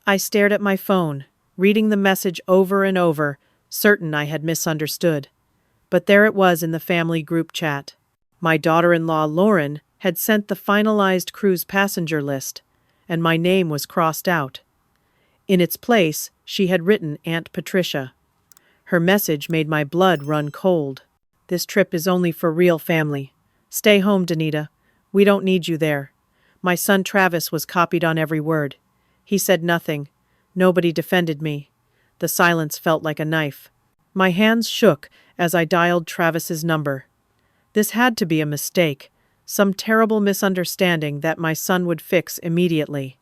I stared at my phone, reading the message over and over, certain I had misunderstood. But there it was in the family group chat. My daughter-in-law Lauren had sent the finalized cruise passenger list, and my name was crossed out. In its place, she had written Aunt Patricia. Her message made my blood run cold. "This trip is only for real family. Stay home, Danita. We don't need you there." My son Travis was copied on every word. He said nothing. Nobody defended me. The silence felt like a knife. My hands shook as I dialed Travis's number. This had to be a mistake, some terrible misunderstanding that my son would fix immediately.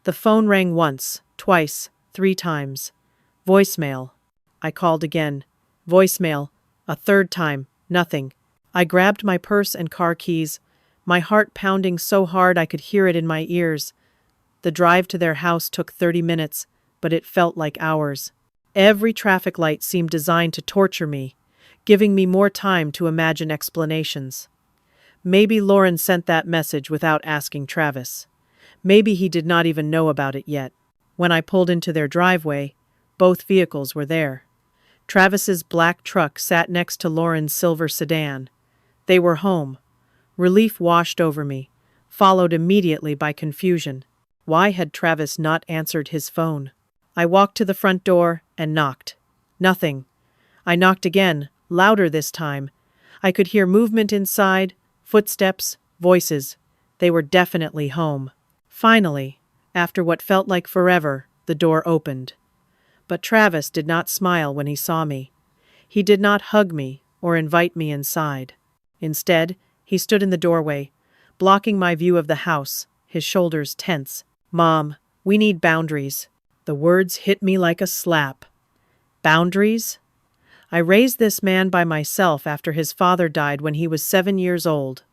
The phone rang once, twice, 3 times. Voicemail. I called again. Voicemail. A third time. Nothing. I grabbed my purse and car keys, my heart pounding so hard I could hear it in my ears. The drive to their house took 30 minutes, but it felt like hours. Every traffic light seemed designed to torture me, giving me more time to imagine explanations. Maybe Lauren sent that message without asking Travis. Maybe he did not even know about it yet. When I pulled into their driveway, both vehicles were there. Travis's black truck sat next to Lauren's silver sedan. They were home. Relief washed over me, followed immediately by confusion. Why had Travis not answered his phone? I walked to the front door and knocked. Nothing. I knocked again, louder this time. I could hear movement inside, footsteps, voices. They were definitely home. Finally, after what felt like forever, the door opened. But Travis did not smile when he saw me. He did not hug me or invite me inside. Instead, he stood in the doorway, blocking my view of the house, his shoulders tense. "Mom, we need boundaries." The words hit me like a slap. Boundaries? I raised this man by myself after his father died when he was 7 years old.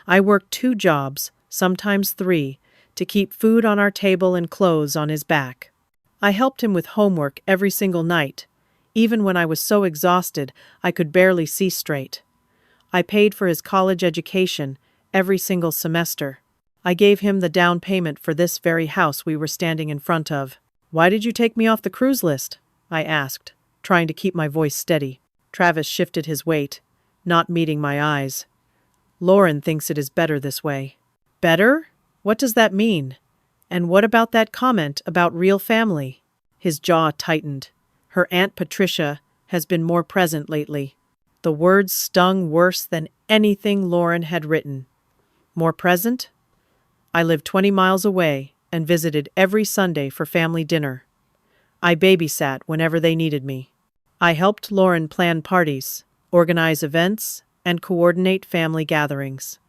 I worked 2 jobs, sometimes 3, to keep food on our table and clothes on his back. I helped him with homework every single night, even when I was so exhausted I could barely see straight. I paid for his college education every single semester. I gave him the down payment for this very house we were standing in front of. "Why did you take me off the cruise list?" I asked, trying to keep my voice steady. Travis shifted his weight, not meeting my eyes. "Lauren thinks it is better this way." "Better? What does that mean? And what about that comment about real family?" His jaw tightened. "Her Aunt Patricia has been more present lately." The words stung worse than anything Lauren had written. More present? I lived 20 miles away and visited every Sunday for family dinner. I babysat whenever they needed me. I helped Lauren plan parties, organize events, and coordinate family gatherings.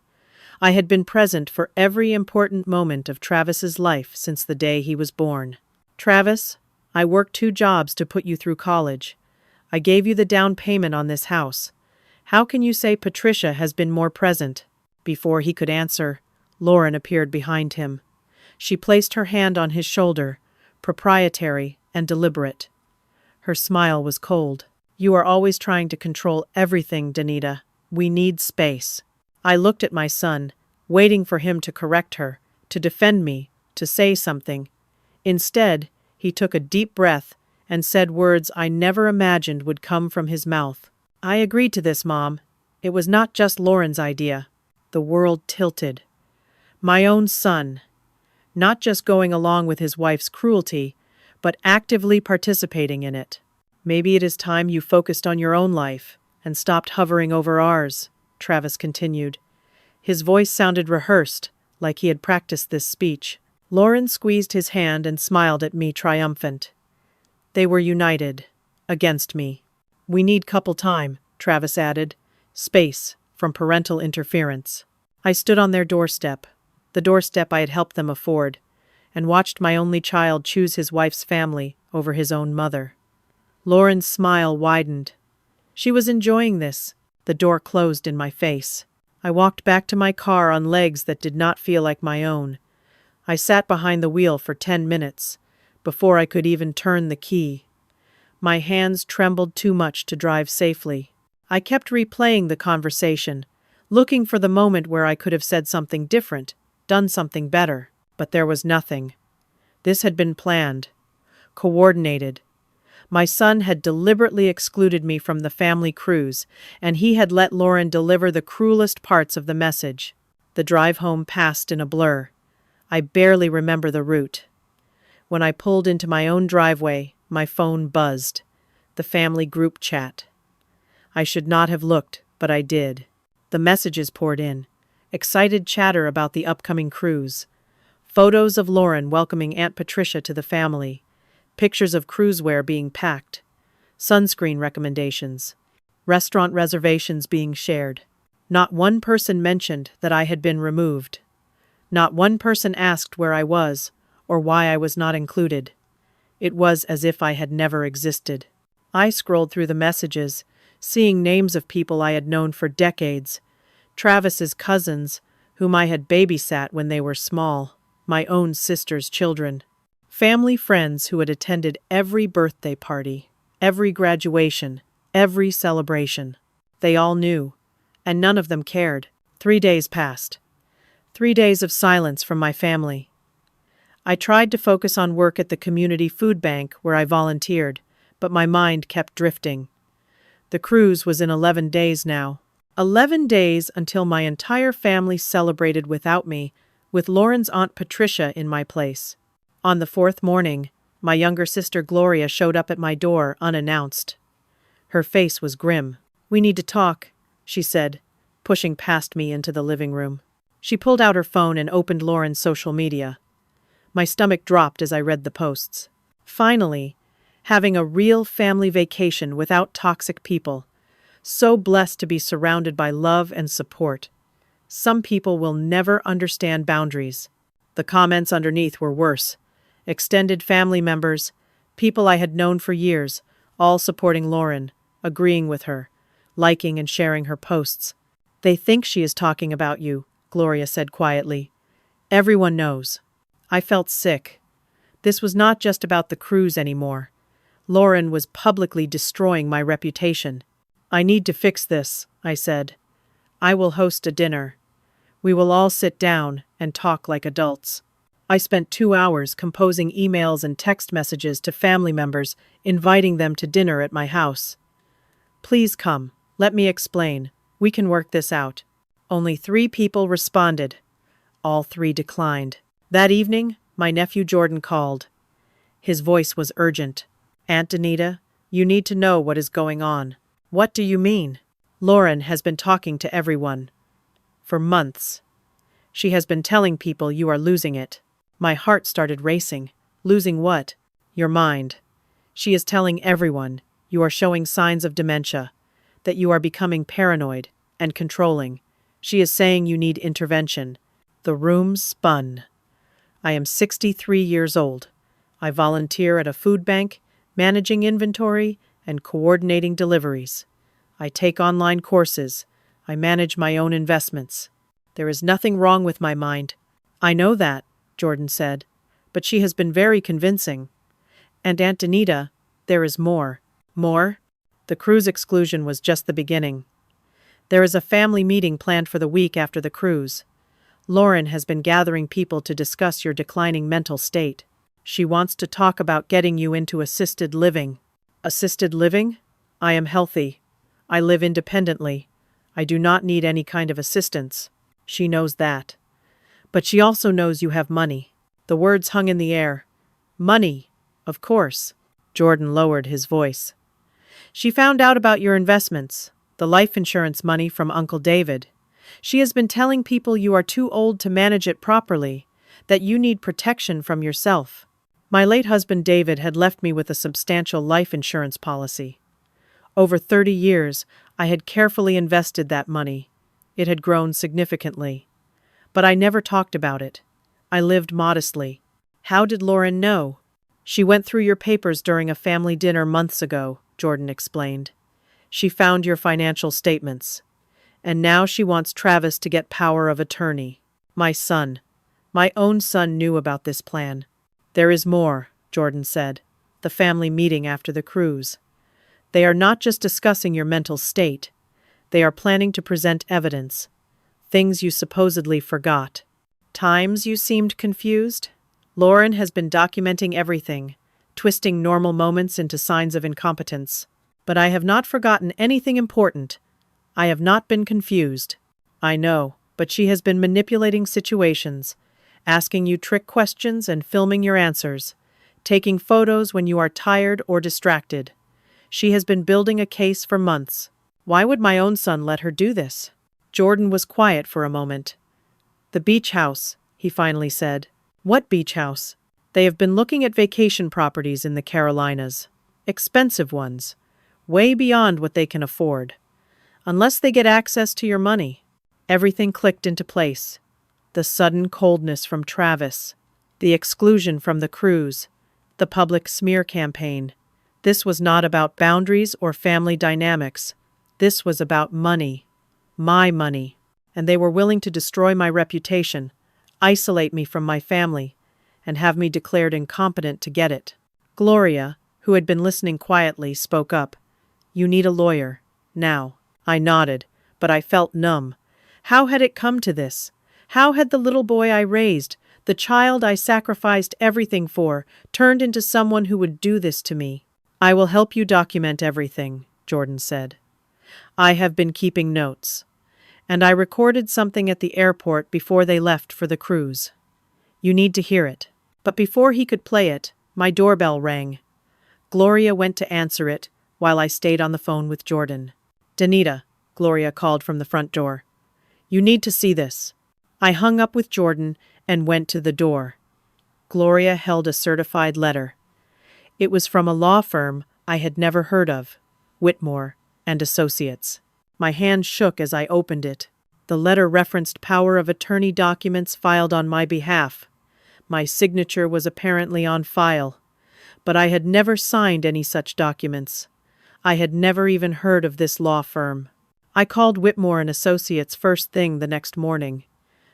I had been present for every important moment of Travis's life since the day he was born. "Travis, I worked 2 jobs to put you through college. I gave you the down payment on this house. How can you say Patricia has been more present?" Before he could answer, Lauren appeared behind him. She placed her hand on his shoulder, proprietary and deliberate. Her smile was cold. "You are always trying to control everything, Danita. We need space." I looked at my son, waiting for him to correct her, to defend me, to say something. Instead, he took a deep breath and said words I never imagined would come from his mouth. "I agreed to this, Mom. It was not just Lauren's idea." The world tilted. My own son. Not just going along with his wife's cruelty, but actively participating in it. "Maybe it is time you focused on your own life and stopped hovering over ours," Travis continued. His voice sounded rehearsed, like he had practiced this speech. Lauren squeezed his hand and smiled at me triumphant. They were united. Against me. "We need couple time," Travis added. "Space from parental interference." I stood on their doorstep, the doorstep I had helped them afford, and watched my only child choose his wife's family over his own mother. Lauren's smile widened. She was enjoying this. The door closed in my face. I walked back to my car on legs that did not feel like my own. I sat behind the wheel for 10 minutes, before I could even turn the key. My hands trembled too much to drive safely. I kept replaying the conversation, looking for the moment where I could have said something different, done something better, but there was nothing. This had been planned, coordinated. My son had deliberately excluded me from the family cruise, and he had let Lauren deliver the cruelest parts of the message. The drive home passed in a blur. I barely remember the route. When I pulled into my own driveway, my phone buzzed. The family group chat. I should not have looked, but I did. The messages poured in. Excited chatter about the upcoming cruise. Photos of Lauren welcoming Aunt Patricia to the family. Pictures of cruiseware being packed. Sunscreen recommendations. Restaurant reservations being shared. Not one person mentioned that I had been removed. Not one person asked where I was, or why I was not included. It was as if I had never existed. I scrolled through the messages, seeing names of people I had known for decades. Travis's cousins, whom I had babysat when they were small, my own sister's children. Family friends who had attended every birthday party, every graduation, every celebration. They all knew, and none of them cared. 3 days passed. 3 days of silence from my family. I tried to focus on work at the community food bank where I volunteered, but my mind kept drifting. The cruise was in 11 days now. 11 days until my entire family celebrated without me, with Lauren's Aunt Patricia in my place. On the 4th morning, my younger sister Gloria showed up at my door unannounced. Her face was grim. "We need to talk," she said, pushing past me into the living room. She pulled out her phone and opened Lauren's social media. My stomach dropped as I read the posts. Finally, having a real family vacation without toxic people. So blessed to be surrounded by love and support. Some people will never understand boundaries. The comments underneath were worse. Extended family members, people I had known for years, all supporting Lauren, agreeing with her, liking and sharing her posts. "They think she is talking about you," Gloria said quietly. "Everyone knows." I felt sick. This was not just about the cruise anymore. Lauren was publicly destroying my reputation. "I need to fix this," I said. "I will host a dinner. We will all sit down and talk like adults." I spent 2 hours composing emails and text messages to family members, inviting them to dinner at my house. "Please come. Let me explain. We can work this out." Only 3 people responded. All 3 declined. That evening, my nephew Jordan called. His voice was urgent. "Aunt Anita, you need to know what is going on." "What do you mean?" "Lauren has been talking to everyone. For months. She has been telling people you are losing it." My heart started racing. "Losing what?" "Your mind. She is telling everyone you are showing signs of dementia, that you are becoming paranoid and controlling. She is saying you need intervention." The room spun. I am 63 years old. I volunteer at a food bank, managing inventory and coordinating deliveries. I take online courses. I manage my own investments. There is nothing wrong with my mind. "I know that," Jordan said, "but she has been very convincing. And Aunt Anita, there is more." "More?" The cruise exclusion was just the beginning. "There is a family meeting planned for the week after the cruise. Lauren has been gathering people to discuss your declining mental state. She wants to talk about getting you into assisted living." "Assisted living? I am healthy. I live independently. I do not need any kind of assistance." "She knows that. But she also knows you have money." The words hung in the air. "Money, of course." Jordan lowered his voice. "She found out about your investments, the life insurance money from Uncle David. She has been telling people you are too old to manage it properly, that you need protection from yourself." My late husband David had left me with a substantial life insurance policy. Over 30 years, I had carefully invested that money. It had grown significantly. But I never talked about it. I lived modestly. "How did Lauren know?" "She went through your papers during a family dinner months ago," Jordan explained. "She found your financial statements. And now she wants Travis to get power of attorney." My own son knew about this plan. "There is more," Jordan said. "The family meeting after the cruise. They are not just discussing your mental state. They are planning to present evidence. Things you supposedly forgot." "Times you seemed confused?" Lauren has been documenting everything, twisting normal moments into signs of incompetence. But I have not forgotten anything important. I have not been confused. I know, but she has been manipulating situations, asking you trick questions and filming your answers, taking photos when you are tired or distracted. She has been building a case for months. Why would my own son let her do this? Jordan was quiet for a moment. The beach house, he finally said. What beach house? They have been looking at vacation properties in the Carolinas. Expensive ones. Way beyond what they can afford. Unless they get access to your money. Everything clicked into place. The sudden coldness from Travis. The exclusion from the cruise. The public smear campaign. This was not about boundaries or family dynamics. This was about money. My money. And they were willing to destroy my reputation, isolate me from my family, and have me declared incompetent to get it. Gloria, who had been listening quietly, spoke up. You need a lawyer. Now. I nodded, but I felt numb. How had it come to this? How had the little boy I raised, the child I sacrificed everything for, turned into someone who would do this to me? I will help you document everything, Jordan said. I have been keeping notes. And I recorded something at the airport before they left for the cruise. You need to hear it. But before he could play it, my doorbell rang. Gloria went to answer it, while I stayed on the phone with Jordan. Danita, Gloria called from the front door. You need to see this. I hung up with Jordan and went to the door. Gloria held a certified letter. It was from a law firm I had never heard of, Whitmore and Associates. My hand shook as I opened it. The letter referenced power of attorney documents filed on my behalf. My signature was apparently on file, but I had never signed any such documents. I had never even heard of this law firm. I called Whitmore and Associates first thing the next morning.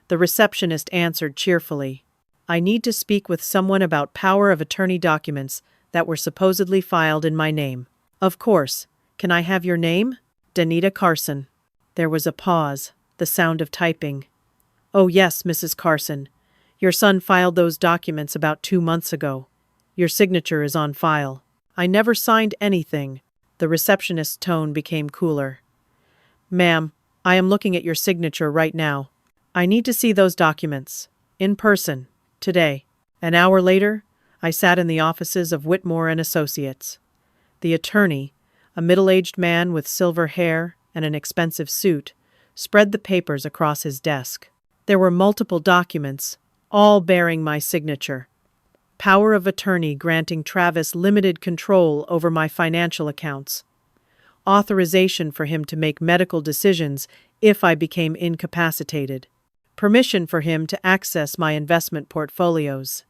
The receptionist answered cheerfully. I need to speak with someone about power of attorney documents that were supposedly filed in my name. Of course. Can I have your name? Danita Carson. There was a pause, the sound of typing. Oh yes, Mrs. Carson. Your son filed those documents about 2 months ago. Your signature is on file. I never signed anything. The receptionist's tone became cooler. Ma'am, I am looking at your signature right now. I need to see those documents. In person. Today. An hour later, I sat in the offices of Whitmore and Associates. The attorney, a middle-aged man with silver hair and an expensive suit, spread the papers across his desk. There were multiple documents, all bearing my signature. Power of attorney granting Travis limited control over my financial accounts. Authorization for him to make medical decisions if I became incapacitated. Permission for him to access my investment portfolios.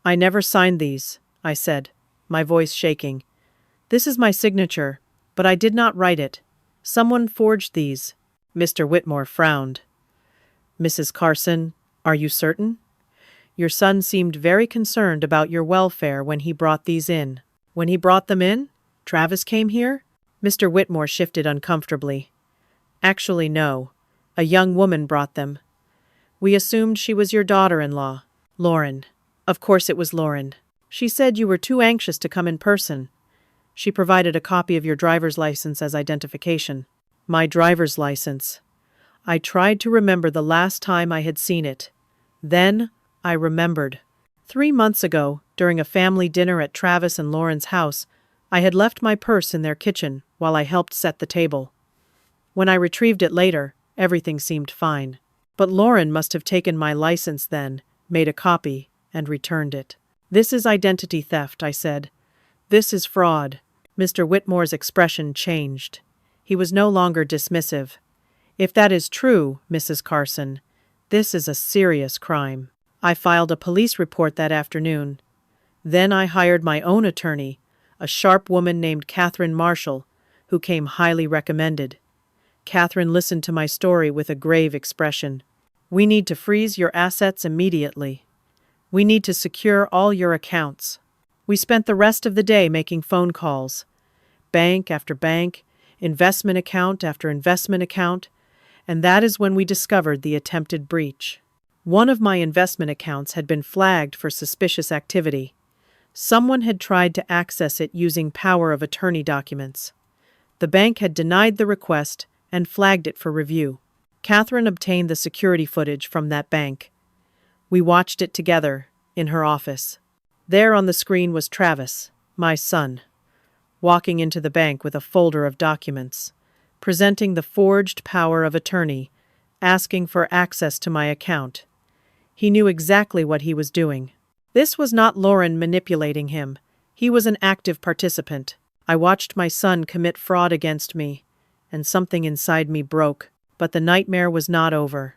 I never signed these, I said, my voice shaking. This is my signature, but I did not write it. Someone forged these. Mr. Whitmore frowned. Mrs. Carson, are you certain? Your son seemed very concerned about your welfare when he brought these in. When he brought them in? Travis came here? Mr. Whitmore shifted uncomfortably. Actually, no. A young woman brought them. We assumed she was your daughter-in-law, Lauren. Of course it was Lauren. She said you were too anxious to come in person. She provided a copy of your driver's license as identification. My driver's license. I tried to remember the last time I had seen it. Then I remembered. 3 months ago, during a family dinner at Travis and Lauren's house, I had left my purse in their kitchen while I helped set the table. When I retrieved it later, everything seemed fine. But Lauren must have taken my license then, made a copy, and returned it. This is identity theft, I said. This is fraud. Mr. Whitmore's expression changed. He was no longer dismissive. If that is true, Mrs. Carson, this is a serious crime. I filed a police report that afternoon. Then I hired my own attorney, a sharp woman named Catherine Marshall, who came highly recommended. Catherine listened to my story with a grave expression. We need to freeze your assets immediately. We need to secure all your accounts. We spent the rest of the day making phone calls. Bank after bank, investment account after investment account, and that is when we discovered the attempted breach. One of my investment accounts had been flagged for suspicious activity. Someone had tried to access it using power of attorney documents. The bank had denied the request and flagged it for review. Catherine obtained the security footage from that bank. We watched it together in her office. There on the screen was Travis, my son, walking into the bank with a folder of documents, presenting the forged power of attorney, asking for access to my account. He knew exactly what he was doing. This was not Lauren manipulating him. He was an active participant. I watched my son commit fraud against me, and something inside me broke. But the nightmare was not over.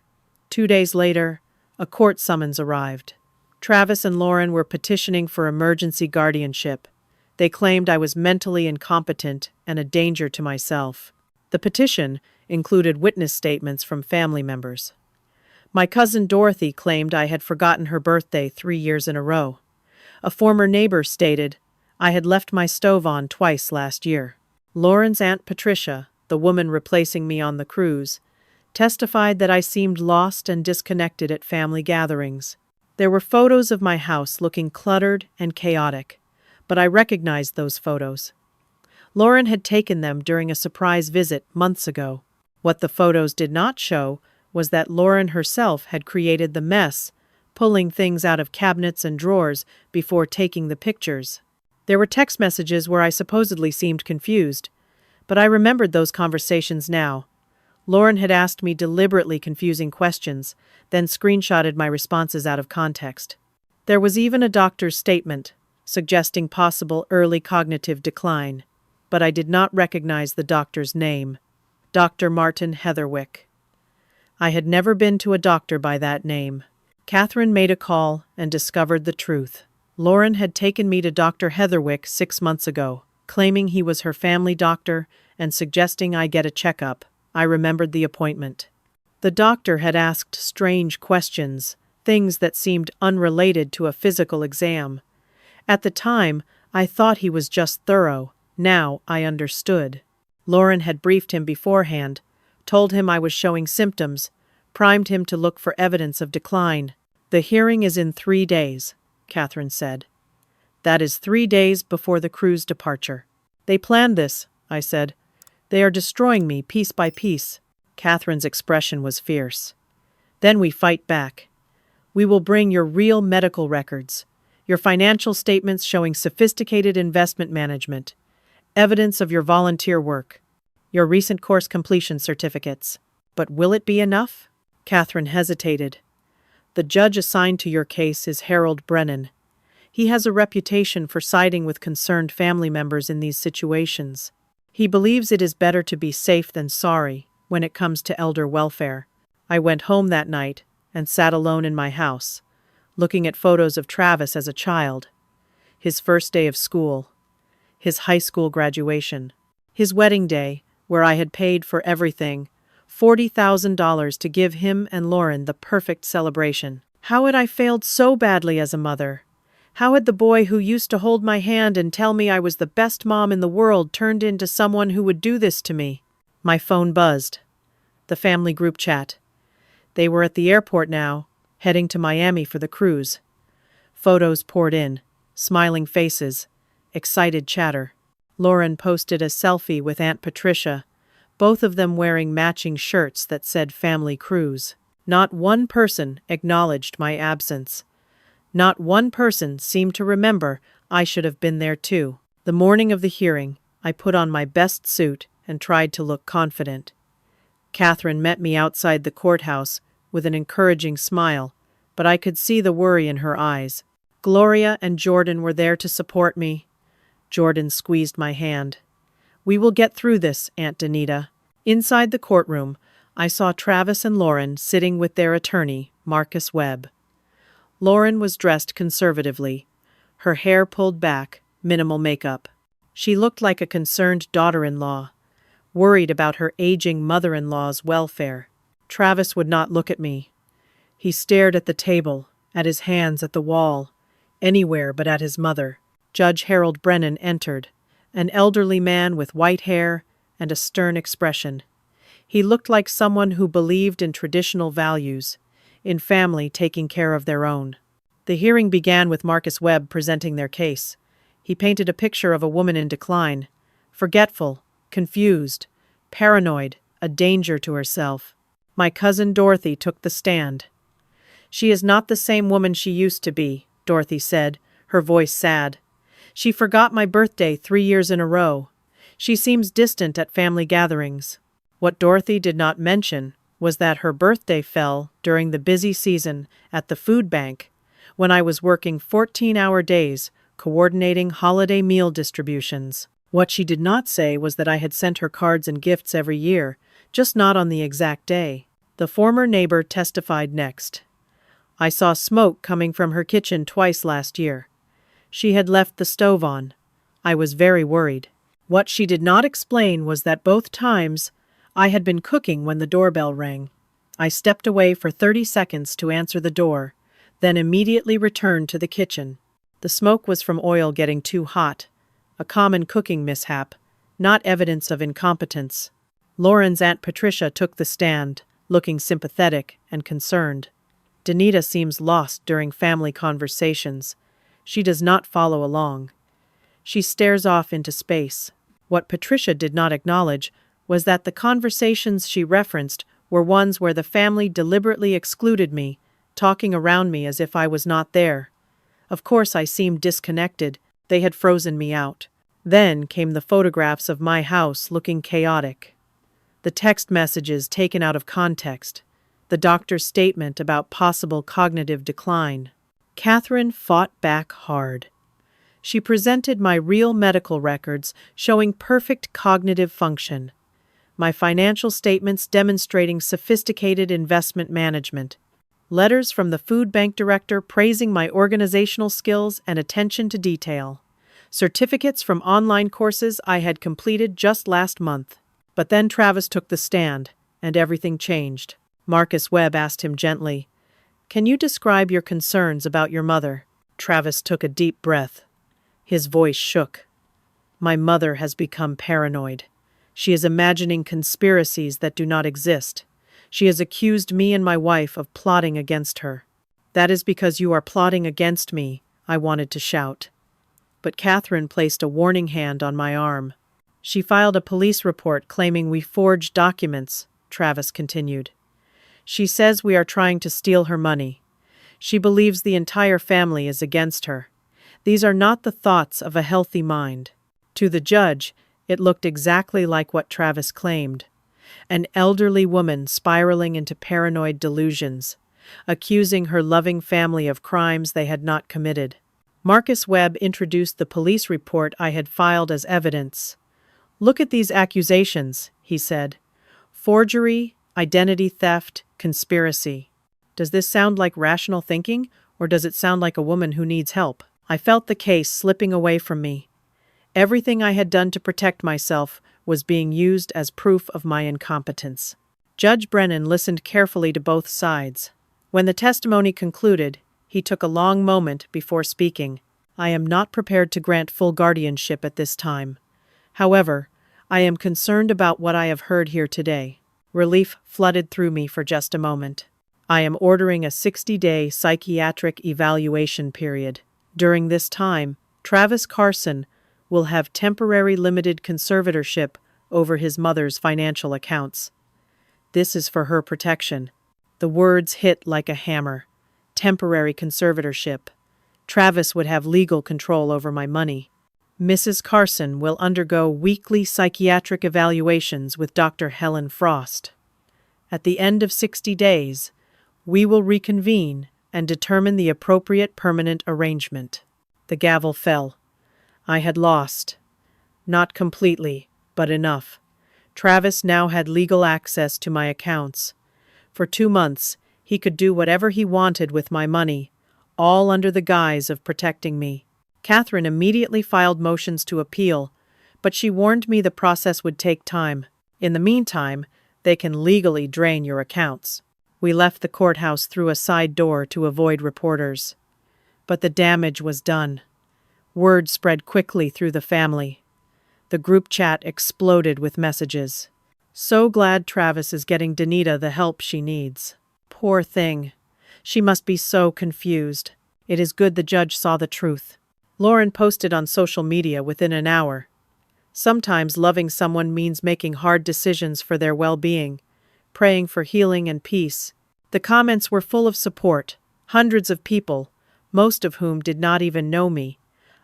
2 days later, a court summons arrived. Travis and Lauren were petitioning for emergency guardianship. They claimed I was mentally incompetent and a danger to myself. The petition included witness statements from family members. My cousin Dorothy claimed I had forgotten her birthday 3 years in a row. A former neighbor stated I had left my stove on twice last year. Lauren's Aunt Patricia, the woman replacing me on the cruise, testified that I seemed lost and disconnected at family gatherings. There were photos of my house looking cluttered and chaotic, but I recognized those photos. Lauren had taken them during a surprise visit months ago. What the photos did not show was that Lauren herself had created the mess, pulling things out of cabinets and drawers before taking the pictures. There were text messages where I supposedly seemed confused, but I remembered those conversations now. Lauren had asked me deliberately confusing questions, then screenshotted my responses out of context. There was even a doctor's statement suggesting possible early cognitive decline, but I did not recognize the doctor's name, Dr. Martin Heatherwick. I had never been to a doctor by that name. Catherine made a call and discovered the truth. Lauren had taken me to Dr. Heatherwick 6 months ago, claiming he was her family doctor and suggesting I get a checkup. I remembered the appointment. The doctor had asked strange questions, things that seemed unrelated to a physical exam. At the time, I thought he was just thorough. Now I understood. Lauren had briefed him beforehand, told him I was showing symptoms, primed him to look for evidence of decline. The hearing is in 3 days, Catherine said. That is 3 days before the cruise departure. They planned this, I said. They are destroying me piece by piece. Catherine's expression was fierce. Then we fight back. We will bring your real medical records, your financial statements showing sophisticated investment management, evidence of your volunteer work, your recent course completion certificates. But will it be enough? Catherine hesitated. The judge assigned to your case is Harold Brennan. He has a reputation for siding with concerned family members in these situations. He believes it is better to be safe than sorry when it comes to elder welfare. I went home that night and sat alone in my house, looking at photos of Travis as a child. His first day of school, his high school graduation, his wedding day, where I had paid for everything, $40,000 to give him and Lauren the perfect celebration. How had I failed so badly as a mother? How had the boy who used to hold my hand and tell me I was the best mom in the world turned into someone who would do this to me? My phone buzzed. The family group chat. They were at the airport now, heading to Miami for the cruise. Photos poured in, smiling faces, excited chatter. Lauren posted a selfie with Aunt Patricia, both of them wearing matching shirts that said Family Cruise. Not one person acknowledged my absence. Not one person seemed to remember I should have been there too. The morning of the hearing, I put on my best suit and tried to look confident. Catherine met me outside the courthouse with an encouraging smile, but I could see the worry in her eyes. Gloria and Jordan were there to support me. Jordan squeezed my hand. We will get through this, Aunt Danita. Inside the courtroom, I saw Travis and Lauren sitting with their attorney, Marcus Webb. Lauren was dressed conservatively, her hair pulled back, minimal makeup. She looked like a concerned daughter-in-law, worried about her aging mother-in-law's welfare. Travis would not look at me. He stared at the table, at his hands at the wall, anywhere but at his mother. Judge Harold Brennan entered, an elderly man with white hair and a stern expression. He looked like someone who believed in traditional values. in family taking care of their own. The hearing began with Marcus Webb presenting their case. He painted a picture of a woman in decline, forgetful, confused, paranoid, a danger to herself. My cousin Dorothy took the stand. "She is not the same woman she used to be," Dorothy said, her voice sad. "She forgot my birthday 3 years in a row. She seems distant at family gatherings." What Dorothy did not mention was that her birthday fell during the busy season at the food bank, when I was working 14-hour days coordinating holiday meal distributions. What she did not say was that I had sent her cards and gifts every year, just not on the exact day. The former neighbor testified next. "I saw smoke coming from her kitchen twice last year. She had left the stove on. I was very worried." What she did not explain was that both times I had been cooking when the doorbell rang. I stepped away for 30 seconds to answer the door, then immediately returned to the kitchen. The smoke was from oil getting too hot, a common cooking mishap, not evidence of incompetence. Lauren's Aunt Patricia took the stand, looking sympathetic and concerned. "Danita seems lost during family conversations. She does not follow along. She stares off into space." What Patricia did not acknowledge was that the conversations she referenced were ones where the family deliberately excluded me, talking around me as if I was not there. Of course I seemed disconnected. They had frozen me out. Then came the photographs of my house looking chaotic. The text messages taken out of context. The doctor's statement about possible cognitive decline. Catherine fought back hard. She presented my real medical records showing perfect cognitive function. My financial statements demonstrating sophisticated investment management. Letters from the food bank director praising my organizational skills and attention to detail. Certificates from online courses I had completed just last month. But then Travis took the stand, and everything changed. Marcus Webb asked him gently, "Can you describe your concerns about your mother?" Travis took a deep breath. His voice shook. "My mother has become paranoid. She is imagining conspiracies that do not exist. She has accused me and my wife of plotting against her." "That is because you are plotting against me," I wanted to shout. But Catherine placed a warning hand on my arm. "She filed a police report claiming we forged documents," Travis continued. "She says we are trying to steal her money. She believes the entire family is against her. These are not the thoughts of a healthy mind." To the judge, it looked exactly like what Travis claimed. An elderly woman spiraling into paranoid delusions, accusing her loving family of crimes they had not committed. Marcus Webb introduced the police report I had filed as evidence. "Look at these accusations," he said. "Forgery, identity theft, conspiracy. Does this sound like rational thinking, or does it sound like a woman who needs help?" I felt the case slipping away from me. Everything I had done to protect myself was being used as proof of my incompetence. Judge Brennan listened carefully to both sides. When the testimony concluded, he took a long moment before speaking. "I am not prepared to grant full guardianship at this time. However, I am concerned about what I have heard here today." Relief flooded through me for just a moment. "I am ordering a 60-day psychiatric evaluation period. During this time, Travis Carson will have temporary limited conservatorship over his mother's financial accounts. This is for her protection." The words hit like a hammer. Temporary conservatorship. Travis would have legal control over my money. "Mrs. Carson will undergo weekly psychiatric evaluations with Dr. Helen Frost. At the end of 60 days, we will reconvene and determine the appropriate permanent arrangement." The gavel fell. I had lost. Not completely, but enough. Travis now had legal access to my accounts. For 2 months, he could do whatever he wanted with my money, all under the guise of protecting me. Catherine immediately filed motions to appeal, but she warned me the process would take time. "In the meantime, they can legally drain your accounts." We left the courthouse through a side door to avoid reporters. But the damage was done. Word spread quickly through the family. The group chat exploded with messages. "So glad Travis is getting Danita the help she needs. Poor thing. She must be so confused. It is good the judge saw the truth. Lauren posted on social media within an hour. Sometimes loving someone means making hard decisions for their well-being, praying for healing and peace. The comments were full of support, hundreds of people, most of whom did not even know me,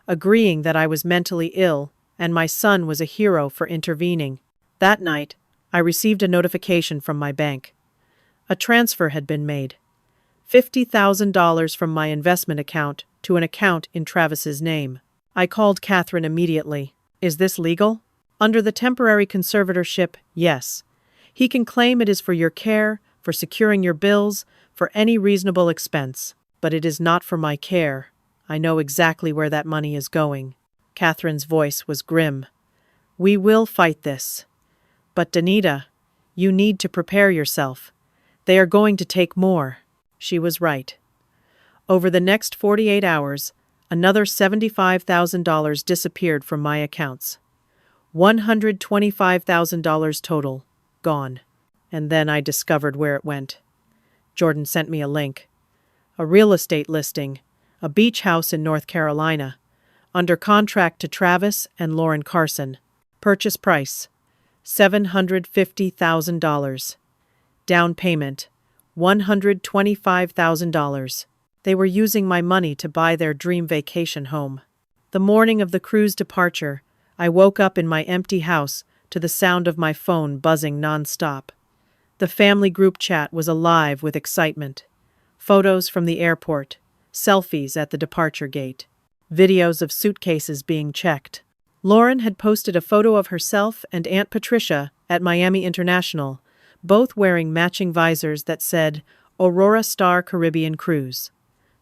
agreeing that I was mentally ill and my son was a hero for intervening. That night, I received a notification from my bank. A transfer had been made. $50,000 from my investment account to an account in Travis's name. I called Catherine immediately. Is this legal? Under the temporary conservatorship, yes. He can claim it is for your care, for securing your bills, for any reasonable expense. But it is not for my care. I know exactly where that money is going. Catherine's voice was grim. We will fight this. But Danita, you need to prepare yourself. They are going to take more. She was right. Over the next 48 hours, another $75,000 disappeared from my accounts. $125,000 total, gone. And then I discovered where it went. Jordan sent me a link. A real estate listing, a beach house in North Carolina, under contract to Travis and Lauren Carson. Purchase price, $750,000. Down payment, $125,000. They were using my money to buy their dream vacation home. The morning of the cruise departure, I woke up in my empty house to the sound of my phone buzzing nonstop. The family group chat was alive with excitement. Photos from the airport, selfies at the departure gate, videos of suitcases being checked. Lauren had posted a photo of herself and Aunt Patricia at Miami International, both wearing matching visors that said, Aurora Star Caribbean Cruise.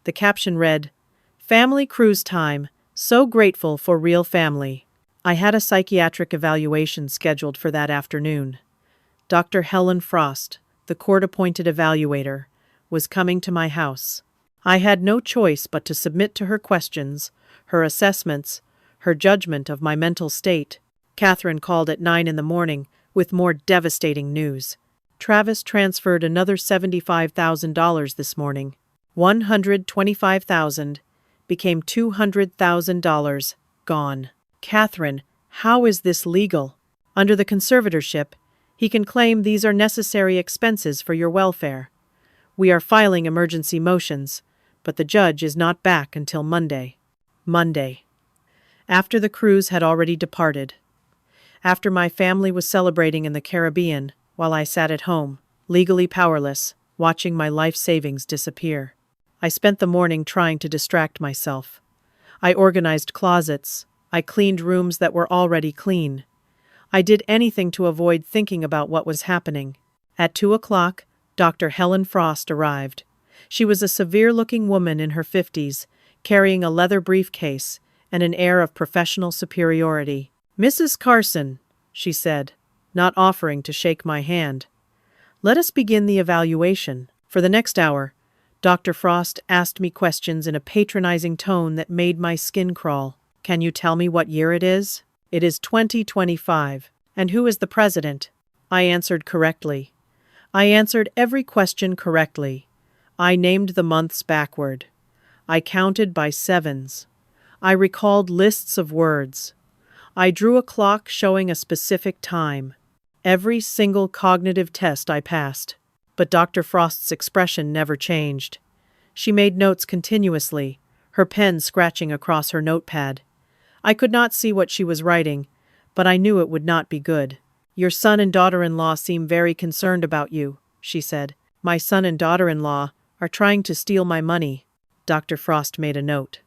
The caption read, Family cruise time, so grateful for real family. I had a psychiatric evaluation scheduled for that afternoon. Dr. Helen Frost, the court-appointed evaluator, was coming to my house. I had no choice but to submit to her questions, her assessments, her judgment of my mental state. Catherine called at 9 in the morning with more devastating news. Travis transferred another $75,000 this morning. $125,000 became $200,000, gone. Catherine, how is this legal? Under the conservatorship, he can claim these are necessary expenses for your welfare. We are filing emergency motions, but the judge is not back until Monday. Monday. After the cruise had already departed. After my family was celebrating in the Caribbean, while I sat at home, legally powerless, watching my life savings disappear. I spent the morning trying to distract myself. I organized closets. I cleaned rooms that were already clean. I did anything to avoid thinking about what was happening. At 2 o'clock, Dr. Helen Frost arrived. She was a severe-looking woman in her 50s, carrying a leather briefcase and an air of professional superiority. Mrs. Carson, she said, not offering to shake my hand. Let us begin the evaluation. For the next hour, Dr. Frost asked me questions in a patronizing tone that made my skin crawl. Can you tell me what year it is? It is 2025. And who is the president? I answered correctly. I answered every question correctly. I named the months backward. I counted by sevens. I recalled lists of words. I drew a clock showing a specific time. Every single cognitive test I passed. But Dr. Frost's expression never changed. She made notes continuously, her pen scratching across her notepad. I could not see what she was writing, but I knew it would not be good. Your son and daughter-in-law seem very concerned about you, she said. My son and daughter-in-law are trying to steal my money. Dr. Frost made a note.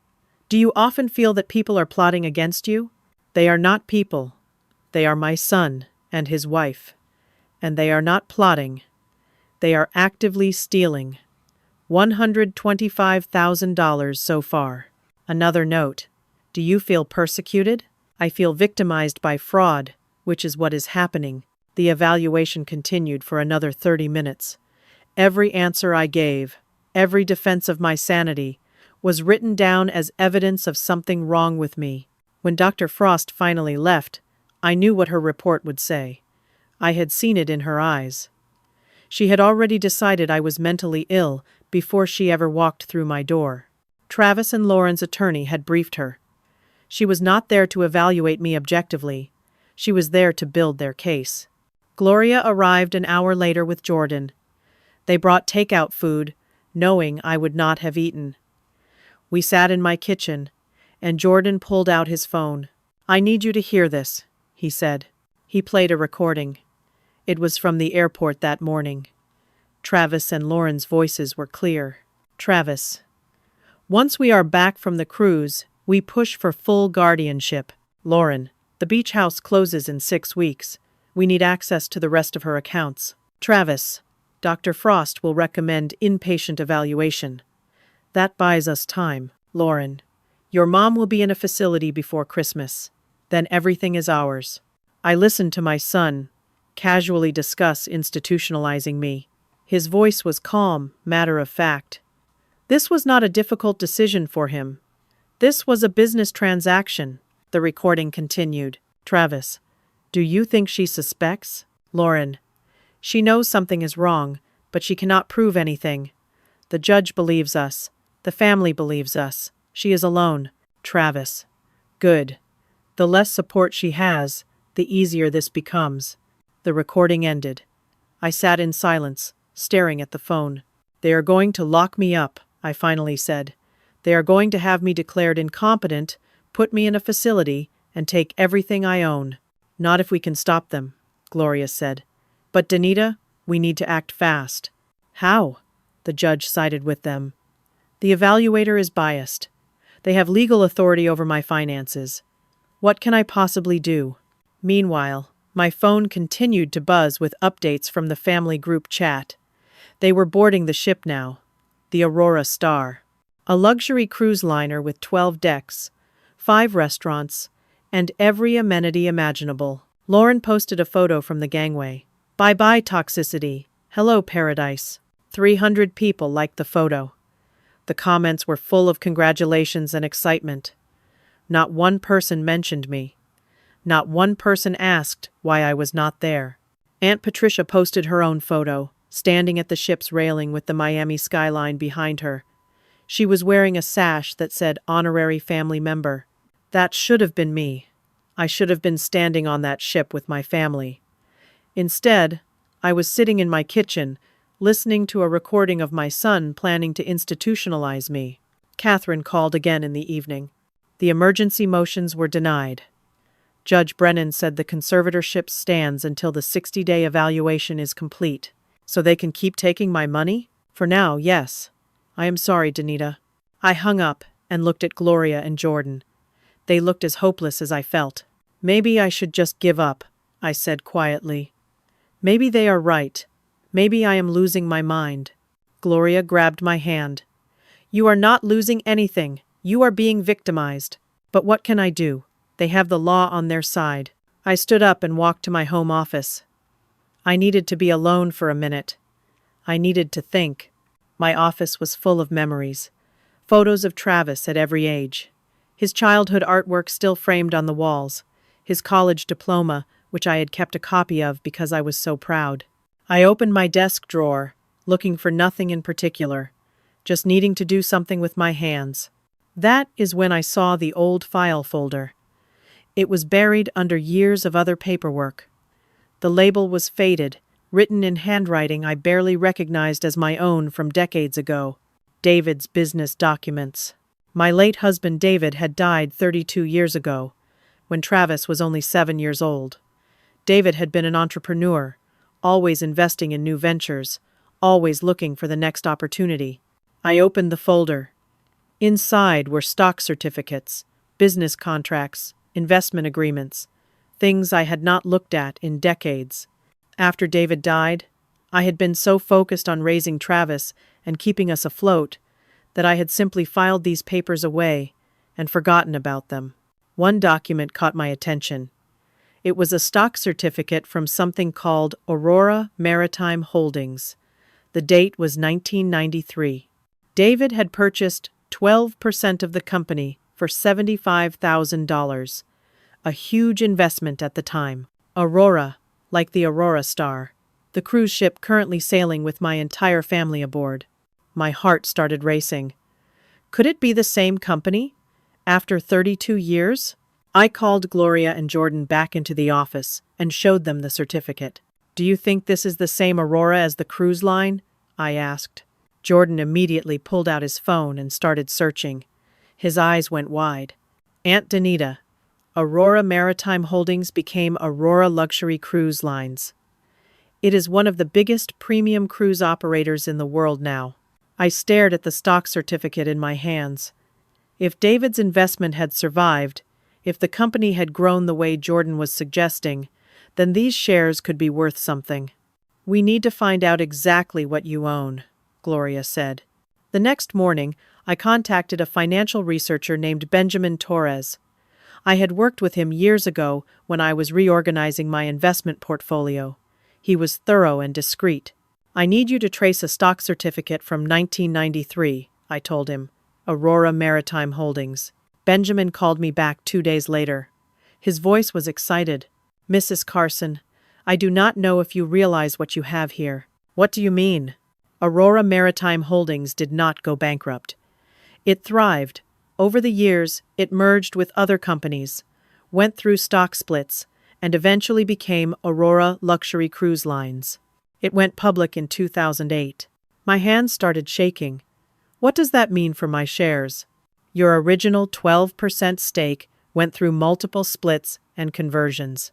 Do you often feel that people are plotting against you? They are not people. They are my son and his wife. And they are not plotting. They are actively stealing. $125,000 so far. Another note. Do you feel persecuted? I feel victimized by fraud, which is what is happening. The evaluation continued for another 30 minutes. Every answer I gave, every defense of my sanity, was written down as evidence of something wrong with me. When Dr. Frost finally left, I knew what her report would say. I had seen it in her eyes. She had already decided I was mentally ill before she ever walked through my door. Travis and Lauren's attorney had briefed her. She was not there to evaluate me objectively. She was there to build their case. Gloria arrived an hour later with Jordan. They brought takeout food, knowing I would not have eaten. We sat in my kitchen, and Jordan pulled out his phone. "I need you to hear this," he said. He played a recording. It was from the airport that morning. Travis and Lauren's voices were clear. Travis: "Once we are back from the cruise, we push for full guardianship." Lauren: "The beach house closes in 6 weeks. We need access to the rest of her accounts." Travis: "Dr. Frost will recommend inpatient evaluation. That buys us time." Lauren: "Your mom will be in a facility before Christmas. Then everything is ours." I listened to my son casually discuss institutionalizing me. His voice was calm, matter of fact. This was not a difficult decision for him. This was a business transaction. The recording continued. Travis: "Do you think she suspects?" Lauren: "She knows something is wrong, but she cannot prove anything. The judge believes us. The family believes us. She is alone." Travis: "Good. The less support she has, the easier this becomes." The recording ended. I sat in silence, staring at the phone. "They are going to lock me up," I finally said. "They are going to have me declared incompetent, put me in a facility, and take everything I own." "Not if we can stop them," Gloria said. "But Danita, we need to act fast." "How?" The judge sided with them. "The evaluator is biased. They have legal authority over my finances. What can I possibly do?" Meanwhile, my phone continued to buzz with updates from the family group chat. They were boarding the ship now, the Aurora Star, a luxury cruise liner with 12 decks, 5 restaurants, and every amenity imaginable. Lauren posted a photo from the gangway. "Bye-bye toxicity. Hello paradise." 300 people liked the photo. The comments were full of congratulations and excitement. Not one person mentioned me. Not one person asked why I was not there. Aunt Patricia posted her own photo, standing at the ship's railing with the Miami skyline behind her. She was wearing a sash that said honorary family member. That should have been me. I should have been standing on that ship with my family. Instead, I was sitting in my kitchen, listening to a recording of my son planning to institutionalize me. Catherine called again in the evening. The emergency motions were denied. Judge Brennan said the conservatorship stands until the 60-day evaluation is complete. "So they can keep taking my money?" "For now, yes. I am sorry, Danita." I hung up and looked at Gloria and Jordan. They looked as hopeless as I felt. "Maybe I should just give up," I said quietly. "Maybe they are right. Maybe I am losing my mind." Gloria grabbed my hand. "You are not losing anything. You are being victimized. But what can I do? They have the law on their side." I stood up and walked to my home office. I needed to be alone for a minute. I needed to think. My office was full of memories. Photos of Travis at every age. His childhood artwork still framed on the walls. His college diploma, which I had kept a copy of because I was so proud. I opened my desk drawer, looking for nothing in particular, just needing to do something with my hands. That is when I saw the old file folder. It was buried under years of other paperwork. The label was faded, written in handwriting I barely recognized as my own from decades ago. David's business documents. My late husband David had died 32 years ago, when Travis was only 7 years old. David had been an entrepreneur, always investing in new ventures, always looking for the next opportunity. I opened the folder. Inside were stock certificates, business contracts, investment agreements, things I had not looked at in decades. After David died, I had been so focused on raising Travis and keeping us afloat that I had simply filed these papers away and forgotten about them. One document caught my attention. It was a stock certificate from something called Aurora Maritime Holdings. The date was 1993. David had purchased 12% of the company for $75,000, a huge investment at the time. Aurora, like the Aurora Star, the cruise ship currently sailing with my entire family aboard. My heart started racing. Could it be the same company? After 32 years? I called Gloria and Jordan back into the office and showed them the certificate. Do you think this is the same Aurora as the cruise line? I asked. Jordan immediately pulled out his phone and started searching. His eyes went wide. Aunt Danita, Aurora Maritime Holdings became Aurora Luxury Cruise Lines. It is one of the biggest premium cruise operators in the world now. I stared at the stock certificate in my hands. If David's investment had survived, if the company had grown the way Jordan was suggesting, then these shares could be worth something. We need to find out exactly what you own, Gloria said. The next morning, I contacted a financial researcher named Benjamin Torres. I had worked with him years ago when I was reorganizing my investment portfolio. He was thorough and discreet. I need you to trace a stock certificate from 1993, I told him. Aurora Maritime Holdings. Benjamin called me back 2 days later. His voice was excited. Mrs. Carson, I do not know if you realize what you have here. What do you mean? Aurora Maritime Holdings did not go bankrupt. It thrived. Over the years, it merged with other companies, went through stock splits, and eventually became Aurora Luxury Cruise Lines. It went public in 2008. My hands started shaking. What does that mean for my shares? Your original 12% stake went through multiple splits and conversions.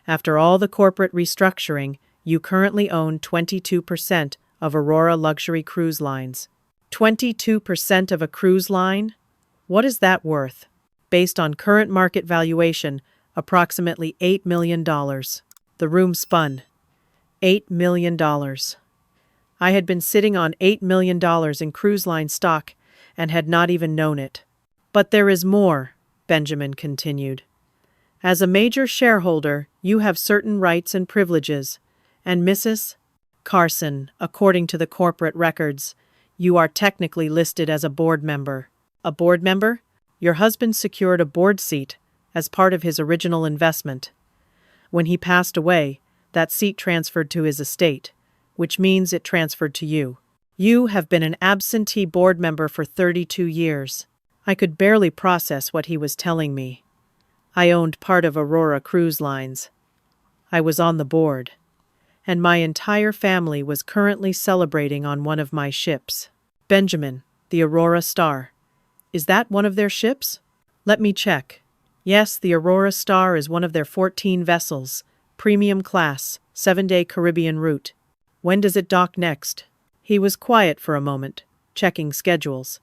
After all the corporate restructuring, you currently own 22% of Aurora Luxury Cruise Lines. 22% of a cruise line? What is that worth? Based on current market valuation, approximately $8 million. The room spun. $8 million. I had been sitting on $8 million in cruise line stock and had not even known it. But there is more, Benjamin continued. As a major shareholder, you have certain rights and privileges, and Mrs. Carson, according to the corporate records, you are technically listed as a board member. A board member? Your husband secured a board seat as part of his original investment. When he passed away, that seat transferred to his estate, which means it transferred to you. You have been an absentee board member for 32 years. I could barely process what he was telling me. I owned part of Aurora Cruise Lines. I was on the board. And my entire family was currently celebrating on one of my ships. Benjamin, the Aurora Star. Is that one of their ships? Let me check. Yes, the Aurora Star is one of their 14 vessels, premium class, 7-day Caribbean route. When does it dock next? He was quiet for a moment, checking schedules.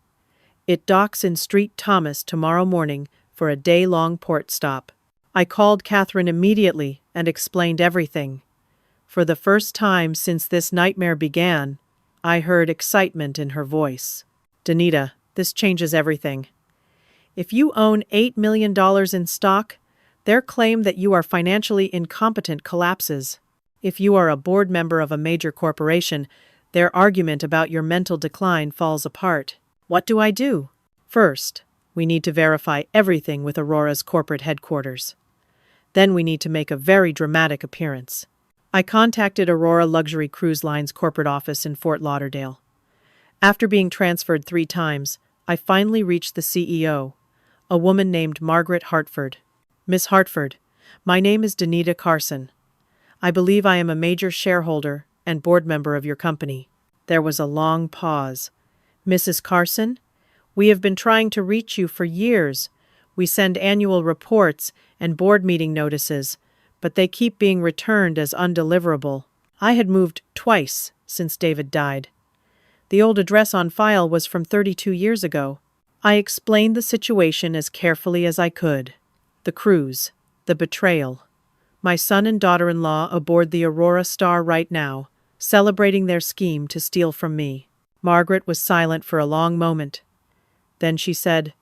It docks in Street Thomas tomorrow morning for a day-long port stop. I called Catherine immediately and explained everything. For the first time since this nightmare began, I heard excitement in her voice. Danita, this changes everything. If you own $8 million in stock, their claim that you are financially incompetent collapses. If you are a board member of a major corporation, their argument about your mental decline falls apart. What do I do? First, we need to verify everything with Aurora's corporate headquarters. Then we need to make a very dramatic appearance. I contacted Aurora Luxury Cruise Lines corporate office in Fort Lauderdale. After being transferred 3 times, I finally reached the CEO, a woman named Margaret Hartford. Miss Hartford, my name is Danita Carson. I believe I am a major shareholder and board member of your company. There was a long pause. Mrs. Carson, we have been trying to reach you for years. We send annual reports and board meeting notices, but they keep being returned as undeliverable. I had moved twice since David died. The old address on file was from 32 years ago. I explained the situation as carefully as I could. The cruise, the betrayal. My son and daughter-in-law aboard the Aurora Star right now, celebrating their scheme to steal from me. Margaret was silent for a long moment. Then she said,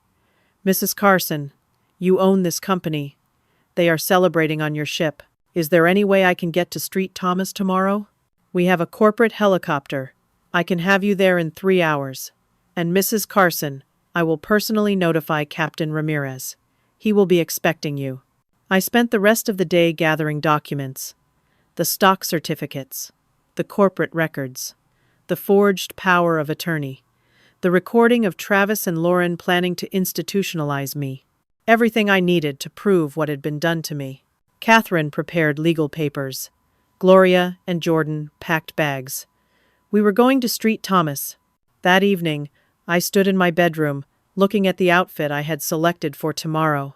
Mrs. Carson, you own this company. They are celebrating on your ship. Is there any way I can get to Street Thomas tomorrow? We have a corporate helicopter. I can have you there in 3 hours. And Mrs. Carson, I will personally notify Captain Ramirez. He will be expecting you. I spent the rest of the day gathering documents. The stock certificates. The corporate records. the forged power of attorney. The recording of Travis and Lauren planning to institutionalize me. Everything I needed to prove what had been done to me. Catherine prepared legal papers. Gloria and Jordan packed bags. We were going to Street Thomas. That evening, I stood in my bedroom, looking at the outfit I had selected for tomorrow.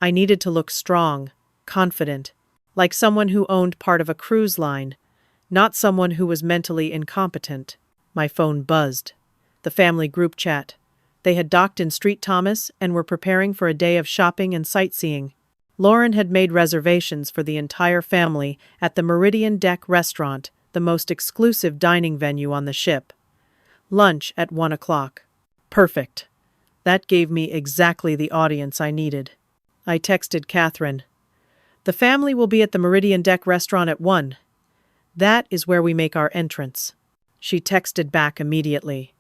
I needed to look strong, confident, like someone who owned part of a cruise line, not someone who was mentally incompetent. My phone buzzed. The family group chat. They had docked in Street Thomas and were preparing for a day of shopping and sightseeing. Lauren had made reservations for the entire family at the Meridian Deck restaurant, the most exclusive dining venue on the ship. Lunch at 1 o'clock. Perfect. That gave me exactly the audience I needed. I texted Catherine. The family will be at the Meridian Deck restaurant at 1. That is where we make our entrance. She texted back immediately.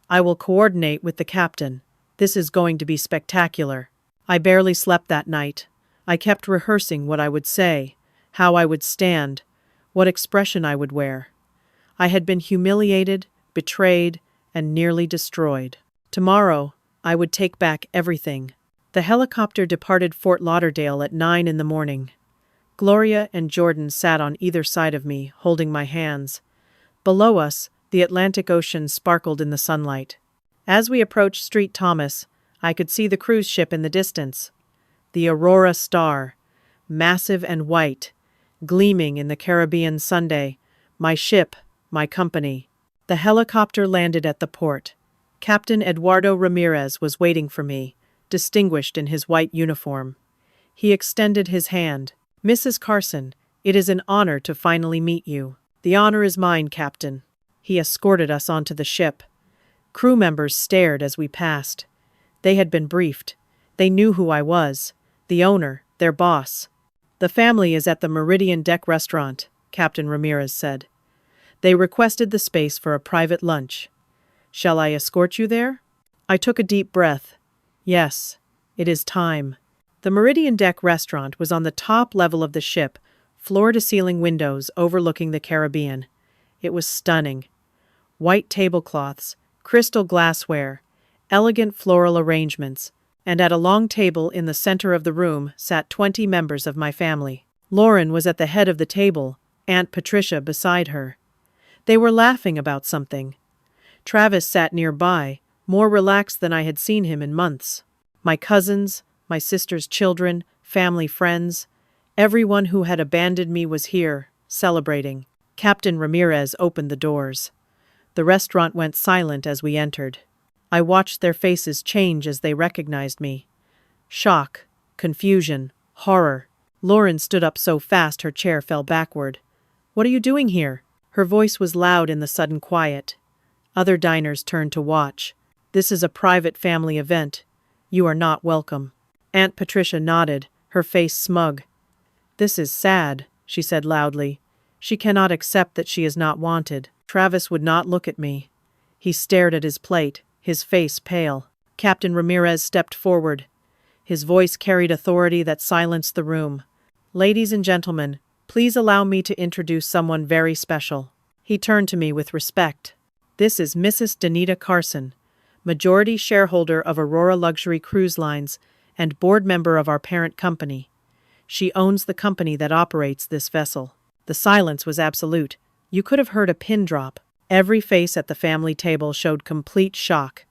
I will coordinate with the captain. This is going to be spectacular. I barely slept that night. I kept rehearsing what I would say, how I would stand, what expression I would wear. I had been humiliated, betrayed, and nearly destroyed. Tomorrow, I would take back everything. The helicopter departed Fort Lauderdale at 9 in the morning. Gloria and Jordan sat on either side of me, holding my hands. Below us, the Atlantic Ocean sparkled in the sunlight. As we approached Street Thomas, I could see the cruise ship in the distance. The Aurora Star, massive and white, gleaming in the Caribbean Sunday. My ship, my company. The helicopter landed at the port. Captain Eduardo Ramirez was waiting for me, distinguished in his white uniform. He extended his hand. Mrs. Carson, it is an honor to finally meet you. The honor is mine, Captain. He escorted us onto the ship. Crew members stared as we passed. They had been briefed. They knew who I was. The owner, their boss. The family is at the Meridian Deck restaurant, Captain Ramirez said. They requested the space for a private lunch. Shall I escort you there? I took a deep breath. Yes, it is time. The Meridian Deck restaurant was on the top level of the ship, floor-to-ceiling windows overlooking the Caribbean. It was stunning. White tablecloths, crystal glassware, elegant floral arrangements, and at a long table in the center of the room sat 20 members of my family. Lauren was at the head of the table, Aunt Patricia beside her. They were laughing about something. Travis sat nearby, more relaxed than I had seen him in months. My cousins, my sister's children, family friends, everyone who had abandoned me was here, celebrating. Captain Ramirez opened the doors. The restaurant went silent as we entered. I watched their faces change as they recognized me. Shock, confusion, horror. Lauren stood up so fast her chair fell backward. What are you doing here? Her voice was loud in the sudden quiet. Other diners turned to watch. This is a private family event. You are not welcome. Aunt Patricia nodded, her face smug. This is sad, she said loudly. She cannot accept that she is not wanted. Travis would not look at me. He stared at his plate, his face pale. Captain Ramirez stepped forward. His voice carried authority that silenced the room. Ladies and gentlemen, please allow me to introduce someone very special. He turned to me with respect. This is Mrs. Danita Carson, majority shareholder of Aurora Luxury Cruise Lines and board member of our parent company. She owns the company that operates this vessel. The silence was absolute. You could have heard a pin drop. Every face at the family table showed complete shock.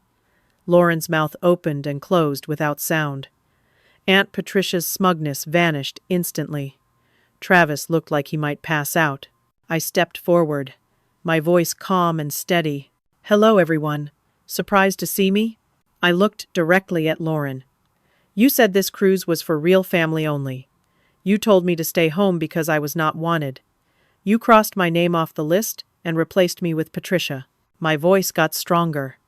Lauren's mouth opened and closed without sound. Aunt Patricia's smugness vanished instantly. Travis looked like he might pass out. I stepped forward, my voice calm and steady. Hello, everyone. Surprised to see me? I looked directly at Lauren. You said this cruise was for real family only. You told me to stay home because I was not wanted. You crossed my name off the list and replaced me with Patricia. My voice got stronger.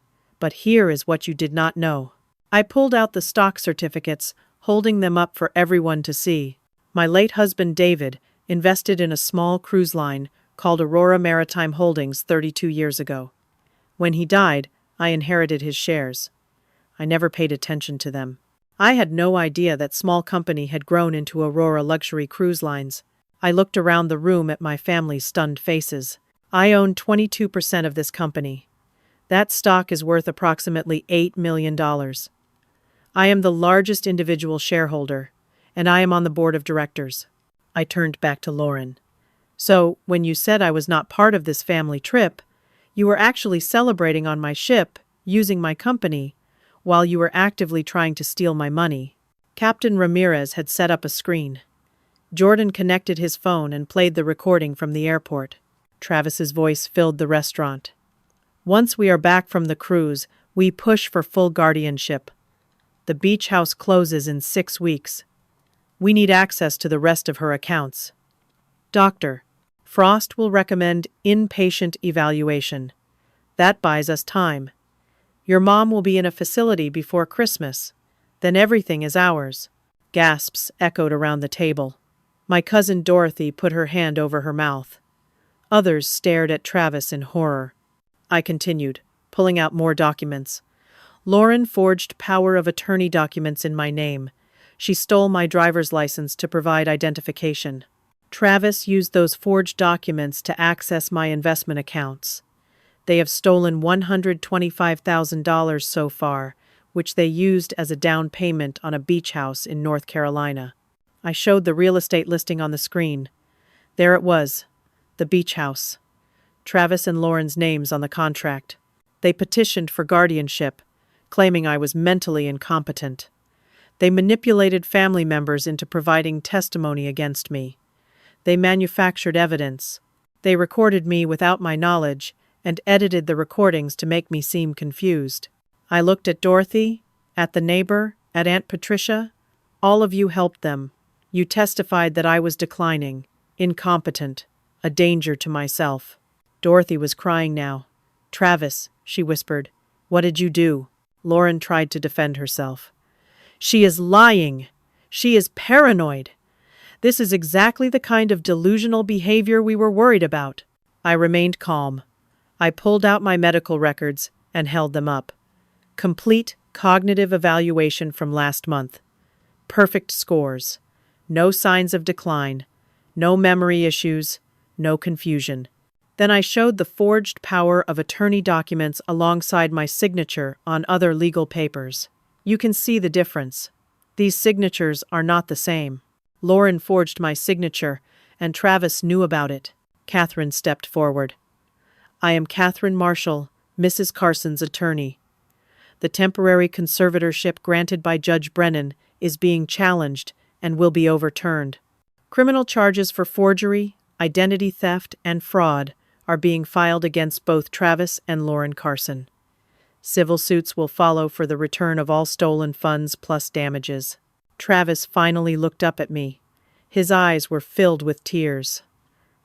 But here is what you did not know. I pulled out the stock certificates, holding them up for everyone to see. My late husband David invested in a small cruise line called Aurora Maritime Holdings 32 years ago. When he died, I inherited his shares. I never paid attention to them. I had no idea that small company had grown into Aurora Luxury Cruise Lines. I looked around the room at my family's stunned faces. I own 22% of this company. That stock is worth approximately $8 million. I am the largest individual shareholder, and I am on the board of directors. I turned back to Lauren. So, when you said I was not part of this family trip, you were actually celebrating on my ship, using my company, while you were actively trying to steal my money. Captain Ramirez had set up a screen. Jordan connected his phone and played the recording from the airport. Travis's voice filled the restaurant. Once we are back from the cruise, we push for full guardianship. The beach house closes in 6 weeks. We need access to the rest of her accounts. Doctor, Frost will recommend inpatient evaluation. That buys us time. Your mom will be in a facility before Christmas. Then everything is ours. Gasps echoed around the table. My cousin Dorothy put her hand over her mouth. Others stared at Travis in horror. I continued, pulling out more documents. Lauren forged power of attorney documents in my name. She stole my driver's license to provide identification. Travis used those forged documents to access my investment accounts. They have stolen $125,000 so far, which they used as a down payment on a beach house in North Carolina. I showed the real estate listing on the screen. There it was, the beach house. Travis and Lauren's names on the contract. They petitioned for guardianship, claiming I was mentally incompetent. They manipulated family members into providing testimony against me. They manufactured evidence. They recorded me without my knowledge and edited the recordings to make me seem confused. I looked at Dorothy, at the neighbor, at Aunt Patricia. All of you helped them. You testified that I was declining, incompetent, a danger to myself. Dorothy was crying now. Travis, she whispered, what did you do? Lauren tried to defend herself. She is lying. She is paranoid. This is exactly the kind of delusional behavior we were worried about. I remained calm. I pulled out my medical records and held them up. Complete cognitive evaluation from last month. Perfect scores. No signs of decline. No memory issues. No confusion. Then I showed the forged power of attorney documents alongside my signature on other legal papers. You can see the difference. These signatures are not the same. Lauren forged my signature, and Travis knew about it. Catherine stepped forward. I am Catherine Marshall, Mrs. Carson's attorney. The temporary conservatorship granted by Judge Brennan is being challenged and will be overturned. Criminal charges for forgery, identity theft, and fraud are being filed against both Travis and Lauren Carson. Civil suits will follow for the return of all stolen funds plus damages. Travis finally looked up at me. His eyes were filled with tears.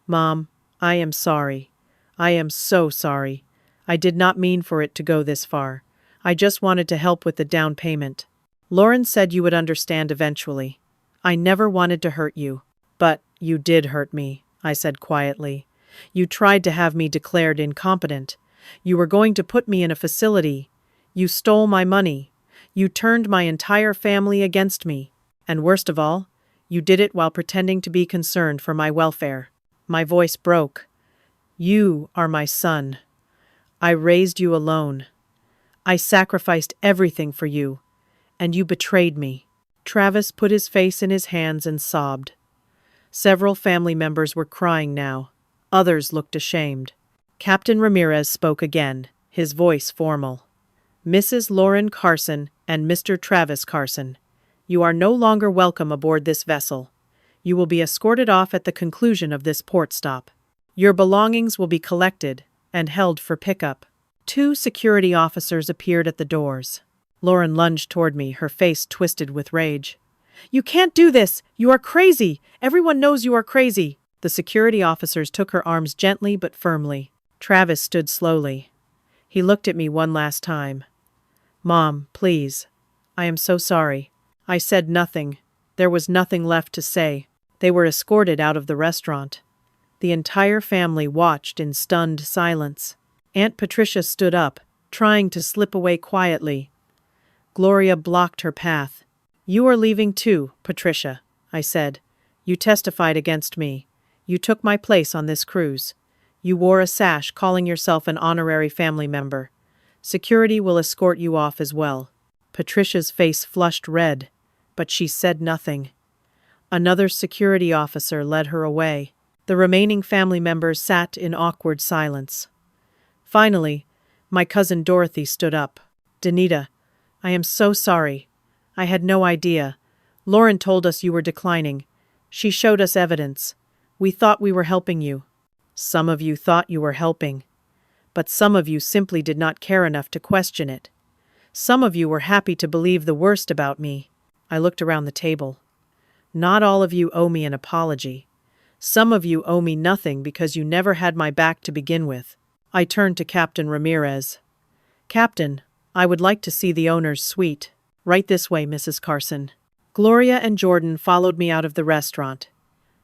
Mom, I am sorry. I am so sorry. I did not mean for it to go this far. I just wanted to help with the down payment. Lauren said you would understand eventually. I never wanted to hurt you. But you did hurt me, I said quietly. You tried to have me declared incompetent. You were going to put me in a facility. You stole my money. You turned my entire family against me. And worst of all, you did it while pretending to be concerned for my welfare. My voice broke. You are my son. I raised you alone. I sacrificed everything for you, and you betrayed me. Travis put his face in his hands and sobbed. Several family members were crying now. Others looked ashamed. Captain Ramirez spoke again, his voice formal. Mrs. Lauren Carson and Mr. Travis Carson, you are no longer welcome aboard this vessel. You will be escorted off at the conclusion of this port stop. Your belongings will be collected and held for pickup. 2 security officers appeared at the doors. Lauren lunged toward me, her face twisted with rage. You can't do this! You are crazy! Everyone knows you are crazy! The security officers took her arms gently but firmly. Travis stood slowly. He looked at me one last time. Mom, please. I am so sorry. I said nothing. There was nothing left to say. They were escorted out of the restaurant. The entire family watched in stunned silence. Aunt Patricia stood up, trying to slip away quietly. Gloria blocked her path. You are leaving too, Patricia, I said. You testified against me. You took my place on this cruise. You wore a sash calling yourself an honorary family member. Security will escort you off as well." Patricia's face flushed red, but she said nothing. Another security officer led her away. The remaining family members sat in awkward silence. Finally, my cousin Dorothy stood up. "Danita, I am so sorry. I had no idea. Lauren told us you were declining. She showed us evidence. We thought we were helping you." "Some of you thought you were helping, but some of you simply did not care enough to question it. Some of you were happy to believe the worst about me." I looked around the table. "Not all of you owe me an apology. Some of you owe me nothing because you never had my back to begin with." I turned to Captain Ramirez. "Captain, I would like to see the owner's suite." "Right this way, Mrs. Carson." Gloria and Jordan followed me out of the restaurant.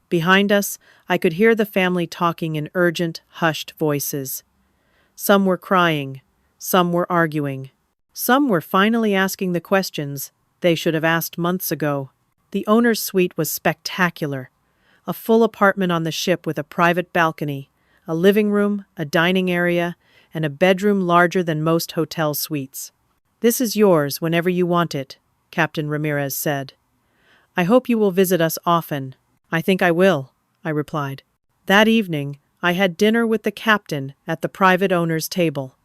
Behind us, I could hear the family talking in urgent, hushed voices. Some were crying, some were arguing. Some were finally asking the questions they should have asked months ago. The owner's suite was spectacular. A full apartment on the ship with a private balcony, a living room, a dining area, and a bedroom larger than most hotel suites. "This is yours whenever you want it," Captain Ramirez said. "I hope you will visit us often." "I think I will," I replied. That evening, I had dinner with the captain at the private owner's table.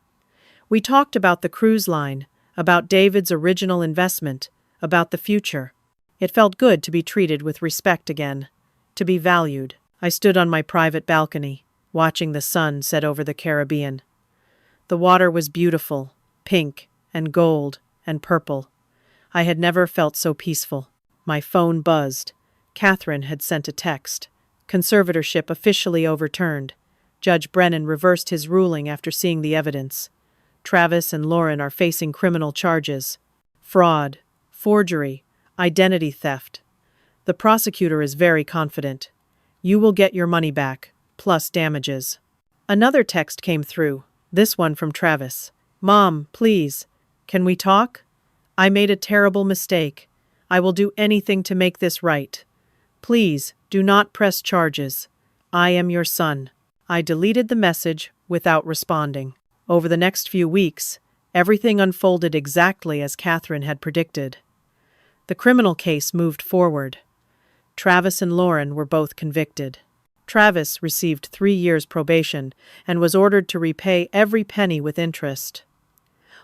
We talked about the cruise line, about David's original investment, about the future. It felt good to be treated with respect again, to be valued. I stood on my private balcony, watching the sun set over the Caribbean. The water was beautiful, pink and gold and purple. I had never felt so peaceful. My phone buzzed. Catherine had sent a text. Conservatorship officially overturned. Judge Brennan reversed his ruling after seeing the evidence. Travis and Lauren are facing criminal charges. Fraud, forgery, identity theft. The prosecutor is very confident. You will get your money back, plus damages. Another text came through, this one from Travis. "Mom, please, can we talk? I made a terrible mistake. I will do anything to make this right. Please, do not press charges. I am your son." I deleted the message without responding. Over the next few weeks, everything unfolded exactly as Catherine had predicted. The criminal case moved forward. Travis and Lauren were both convicted. Travis received 3 years probation and was ordered to repay every penny with interest.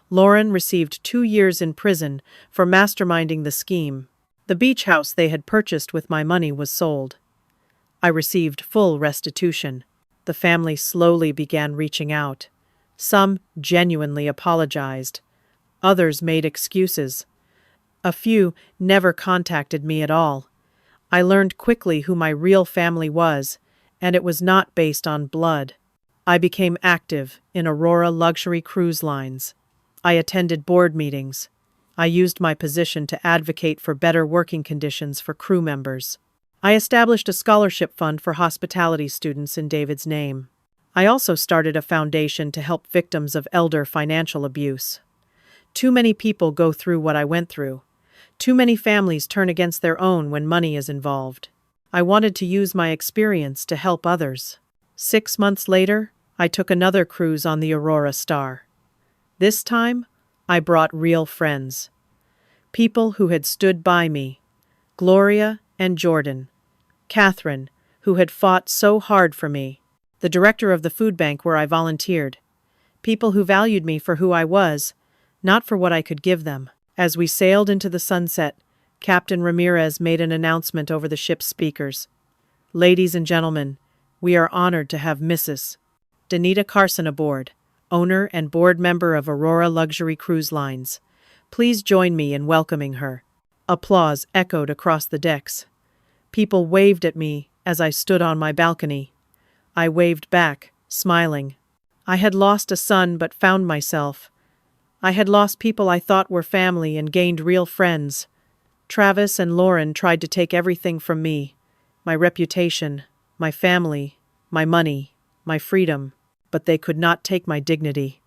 Lauren received 2 years in prison for masterminding the scheme. The beach house they had purchased with my money was sold. I received full restitution. The family slowly began reaching out. Some genuinely apologized. Others made excuses. A few never contacted me at all. I learned quickly who my real family was, and it was not based on blood. I became active in Aurora Luxury Cruise Lines. I attended board meetings. I used my position to advocate for better working conditions for crew members. I established a scholarship fund for hospitality students in David's name. I also started a foundation to help victims of elder financial abuse. Too many people go through what I went through. Too many families turn against their own when money is involved. I wanted to use my experience to help others. 6 months later, I took another cruise on the Aurora Star. This time, I brought real friends. People who had stood by me. Gloria and Jordan. Catherine, who had fought so hard for me. The director of the food bank where I volunteered. People who valued me for who I was, not for what I could give them. As we sailed into the sunset, Captain Ramirez made an announcement over the ship's speakers. "Ladies and gentlemen, we are honored to have Mrs. Danita Carson aboard, owner and board member of Aurora Luxury Cruise Lines. Please join me in welcoming her." Applause echoed across the decks. People waved at me as I stood on my balcony. I waved back, smiling. I had lost a son but found myself. I had lost people I thought were family and gained real friends. Travis and Lauren tried to take everything from me. My reputation, my family, my money, my freedom. But they could not take my dignity.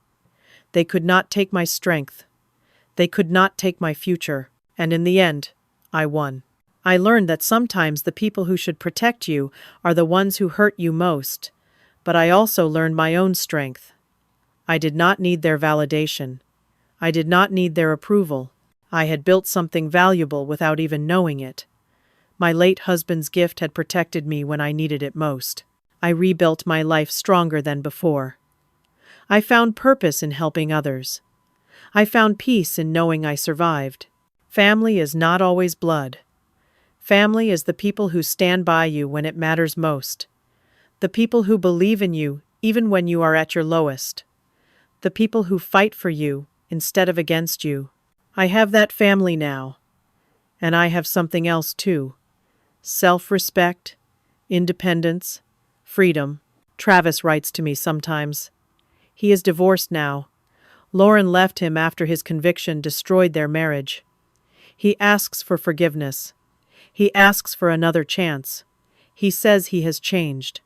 They could not take my strength. They could not take my future. And in the end, I won. I learned that sometimes the people who should protect you are the ones who hurt you most. But I also learned my own strength. I did not need their validation. I did not need their approval. I had built something valuable without even knowing it. My late husband's gift had protected me when I needed it most. I rebuilt my life stronger than before. I found purpose in helping others. I found peace in knowing I survived. Family is not always blood. Family is the people who stand by you when it matters most. The people who believe in you even when you are at your lowest. The people who fight for you instead of against you. I have that family now. And I have something else too. Self-respect, independence, freedom. Travis writes to me sometimes. He is divorced now. Lauren left him after his conviction destroyed their marriage. He asks for forgiveness. He asks for another chance. He says he has changed.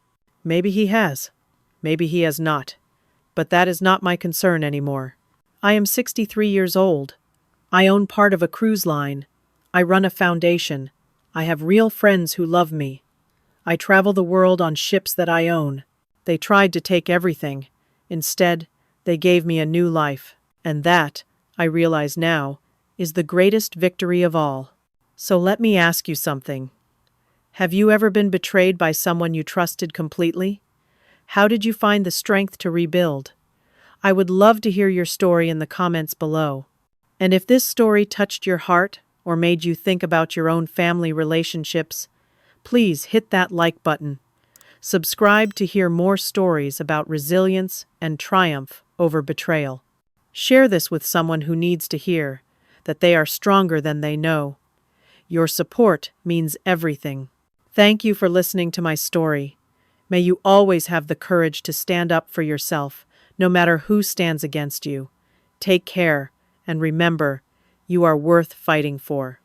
Maybe he has. Maybe he has not. But that is not my concern anymore. I am 63 years old. I own part of a cruise line. I run a foundation. I have real friends who love me. I travel the world on ships that I own. They tried to take everything. Instead, they gave me a new life. And that, I realize now, is the greatest victory of all. So let me ask you something. Have you ever been betrayed by someone you trusted completely? How did you find the strength to rebuild? I would love to hear your story in the comments below. And if this story touched your heart or made you think about your own family relationships, please hit that like button. Subscribe to hear more stories about resilience and triumph over betrayal. Share this with someone who needs to hear that they are stronger than they know. Your support means everything. Thank you for listening to my story. May you always have the courage to stand up for yourself, no matter who stands against you. Take care, and remember, you are worth fighting for.